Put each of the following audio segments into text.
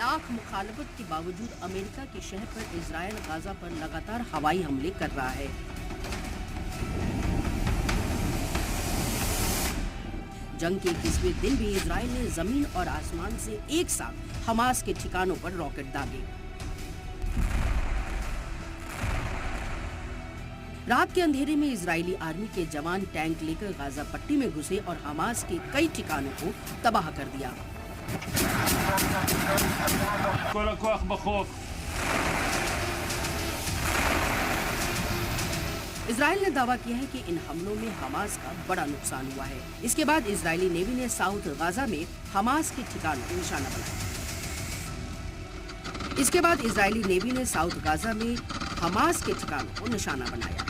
लाख मुखालफत के बावजूद अमेरिका के शहर पर इजराइल गाजा पर लगातार हवाई हमले कर रहा है। जंग के 21वें दिन भी इजराइल ने जमीन और आसमान से एक साथ हमास के ठिकानों पर रॉकेट दागे। रात के अंधेरे में इजरायली आर्मी के जवान टैंक लेकर गाजा पट्टी में घुसे और हमास के कई ठिकानों को तबाह कर दिया। इजराइल ने दावा किया है कि इन हमलों में हमास का बड़ा नुकसान हुआ है। इसके बाद इजरायली नेवी ने साउथ गाजा में हमास के ठिकानों को निशाना बनाया।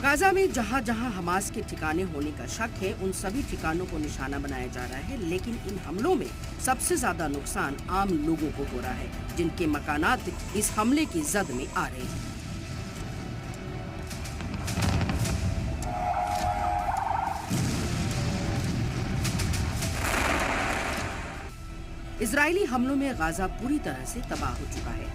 गाजा में जहां जहां हमास के ठिकाने होने का शक है, उन सभी ठिकानों को निशाना बनाया जा रहा है, लेकिन इन हमलों में सबसे ज्यादा नुकसान आम लोगों को हो रहा है, जिनके मकानात इस हमले की जद में आ रहे हैं। इजरायली हमलों में गाजा पूरी तरह से तबाह हो चुका है।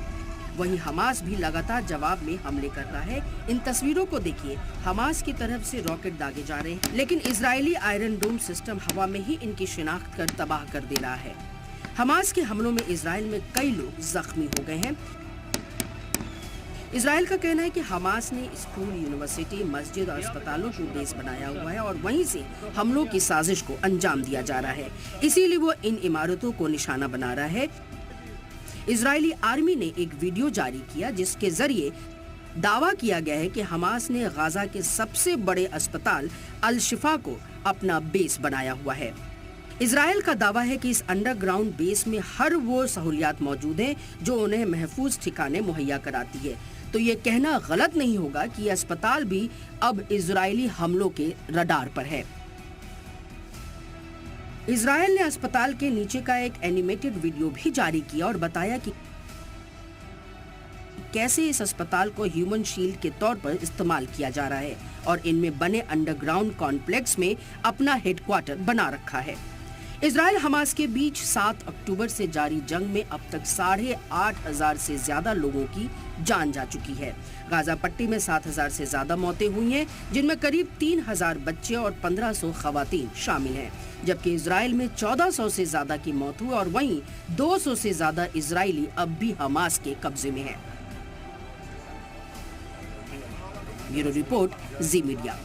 वहीं हमास भी लगातार जवाब में हमले कर रहा है। इन तस्वीरों को देखिए, हमास की तरफ से रॉकेट दागे जा रहे हैं, लेकिन इजरायली आयरन डोम सिस्टम हवा में ही इनकी शिनाख्त कर तबाह कर दे रहा है। हमास के हमलों में इजराइल में कई लोग जख्मी हो गए हैं। इजराइल का कहना है कि हमास ने स्कूल, यूनिवर्सिटी, मस्जिद और अस्पतालों को बेस बनाया हुआ है और वहीं से हमलों की साजिश को अंजाम दिया जा रहा है। इसीलिए वो इन इमारतों को निशाना बना रहा है। इजरायली आर्मी ने एक वीडियो जारी किया जिसके जरिए दावा किया गया है कि हमास ने गाजा के सबसे बड़े अस्पताल अल शिफा को अपना बेस बनाया हुआ है। इजराइल का दावा है कि इस अंडरग्राउंड बेस में हर वो सहूलियात मौजूद हैं जो उन्हें महफूज ठिकाने मुहैया कराती है। तो ये कहना गलत नहीं होगा कि ये अस्पताल भी अब इजरायली हमलों के रडार पर है। इजराइल ने अस्पताल के नीचे का एक एनिमेटेड वीडियो भी जारी किया और बताया कि कैसे इस अस्पताल को ह्यूमन शील्ड के तौर पर इस्तेमाल किया जा रहा है और इनमें बने अंडरग्राउंड कॉम्प्लेक्स में अपना हेडक्वार्टर बना रखा है। इजराइल हमास के बीच 7 अक्टूबर से जारी जंग में अब तक 8,500 से ज्यादा लोगों की जान जा चुकी है। गाजा पट्टी में 7,000 से ज्यादा मौतें हुई हैं, जिनमें करीब 3,000 बच्चे और 1,500 खवातीन शामिल हैं, जबकि इजराइल में 1,400 से ज्यादा की मौत हुई और वहीं 200 से ज्यादा इजरायली अब भी हमास के कब्जे में हैं। ब्यूरो रिपोर्ट, जी मीडिया।